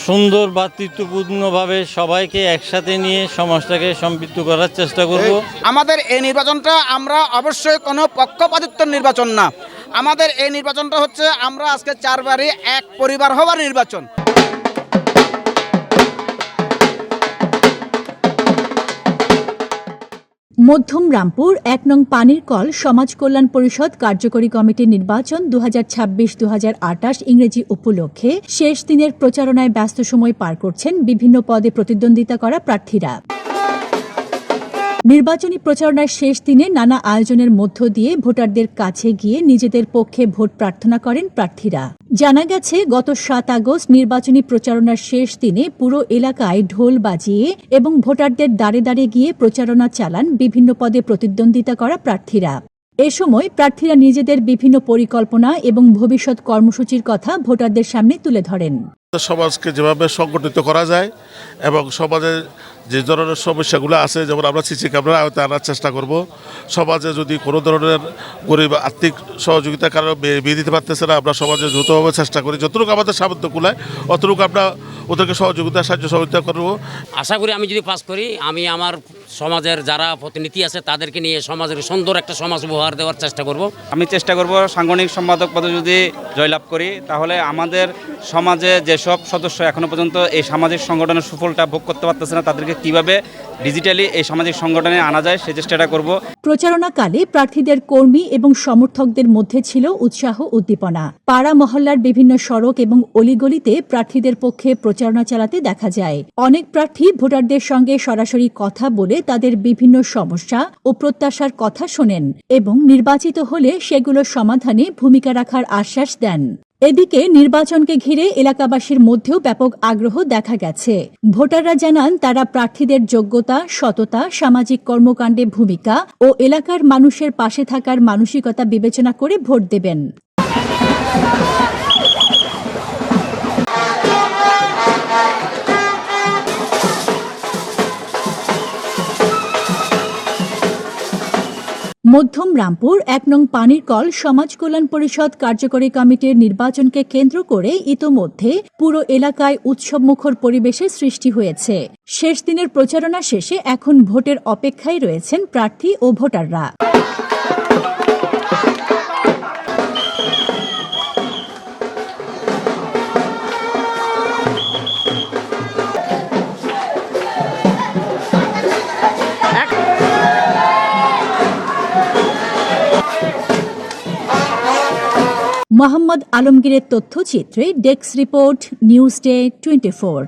সুন্দর ভ্রাতৃত্বপূর্ণভাবে সবাইকে একসাথে নিয়ে সমাজটাকে সমৃদ্ধ করার চেষ্টা করব। আমাদের এই নির্বাচনটা আমরা অবশ্যই কোনো পক্ষপাতিত্বের নির্বাচন না। আমাদের এই নির্বাচনটা হচ্ছে আমরা আজকে চারবারই এক পরিবার হওয়ার নির্বাচন। মধ্যম রামপুর ১ নং পানির কল সমাজ কল্যাণ পরিষদ কার্যকরী কমিটির নির্বাচন 2026-2028 ইংরেজি উপলক্ষে শেষ দিনের প্রচারণায় ব্যস্ত সময় পার করছেন বিভিন্ন পদে প্রতিদ্বন্দ্বিতা করা প্রার্থীরা। নির্বাচনী প্রচারণার শেষ দিনে নানা আয়োজনের মধ্য দিয়ে ভোটারদের কাছে গিয়ে নিজেদের পক্ষে ভোট প্রার্থনা করেন প্রার্থীরা। জানা গেছে, গত ৭ আগস্ট নির্বাচনী প্রচারণার শেষ দিনে পুরো এলাকায় ঢোল বাজিয়ে এবং ভোটারদের দাঁড়ে দাঁড়ে গিয়ে প্রচারণা চালান বিভিন্ন পদে প্রতিদ্বন্দ্বিতা করা প্রার্থীরা। এ সময় প্রার্থীরা নিজেদের বিভিন্ন পরিকল্পনা এবং ভবিষ্যৎ কর্মসূচির কথা ভোটারদের সামনে তুলে ধরেন। সমাজকে যেভাবে সংগঠিত করা যায় এবং সমাজে যে ধরনের সমস্যাগুলো আছে, যেমন আমরা সিসি ক্যামেরা আওতায় আনার চেষ্টা করব। সমাজে যদি কোনো ধরনের গরিব আর্থিক সহযোগিতার কারণে বিয়ে দিতে পারতেছে না, আমরা সমাজে যৌথভাবে চেষ্টা করি, যতটুকু আমাদের সামর্থ্য কুলায় অতটুকু আমরা ওদেরকে সহযোগিতা সাহায্য সহযোগিতা করব। আশা করি আমি যদি পাস করি, আমি আমার সমাজের যারা প্রতিনিধি আছে তাদেরকে নিয়ে সমাজের সুন্দর একটা সমাজ উপহার দেওয়ার চেষ্টা করব। আমি চেষ্টা করব সাংগঠনিক সম্পাদক পদে যদি জয়লাভ করি, তাহলে আমাদের সমাজে যেসব সদস্য এখনো পর্যন্ত এই সামাজিক সংগঠনের সুফলটা ভোগ করতে পারতেছে না, তাদেরকে কিভাবে ডিজিটালি এই সামাজিক সংগঠনে আনা যায় সেই চেষ্টাটা করব। প্রচারণাকালে প্রার্থীদের কর্মী এবং সমর্থকদের মধ্যে ছিল উৎসাহ উদ্দীপনা। পাড়া মহল্লার বিভিন্ন সড়ক এবং অলিগলিতে প্রার্থীদের পক্ষে প্রচারণা চালাতে দেখা যায়। অনেক প্রার্থী ভোটারদের সঙ্গে সরাসরি কথা বলে তাদের বিভিন্ন সমস্যা ও প্রত্যাশার কথা শোনেন এবং নির্বাচিত হলে সেগুলো সমাধানে ভূমিকা রাখার আশ্বাস দেন। এদিকে নির্বাচনকে ঘিরে এলাকাবাসীর মধ্যেও ব্যাপক আগ্রহ দেখা গেছে। ভোটাররা জানান, তারা প্রার্থীদের যোগ্যতা, সততা, সামাজিক কর্মকাণ্ডে ভূমিকা ও এলাকার মানুষের পাশে থাকার মানসিকতা বিবেচনা করে ভোট দেবেন। মধ্যম রামপুর ১ নং পানির কল সমাজ কল্যাণ পরিষদ কার্যকরী কমিটির নির্বাচনকে কেন্দ্র করে ইতোমধ্যে পুরো এলাকায় উৎসবমুখর পরিবেশের সৃষ্টি হয়েছে। শেষ দিনের প্রচারণা শেষে এখন ভোটের অপেক্ষায় রয়েছেন প্রার্থী ও ভোটাররা। মোহাম্মদ আলমগীরের তথ্যচিত্রে ডেস্ক রিপোর্ট, নিউজ ডে 24।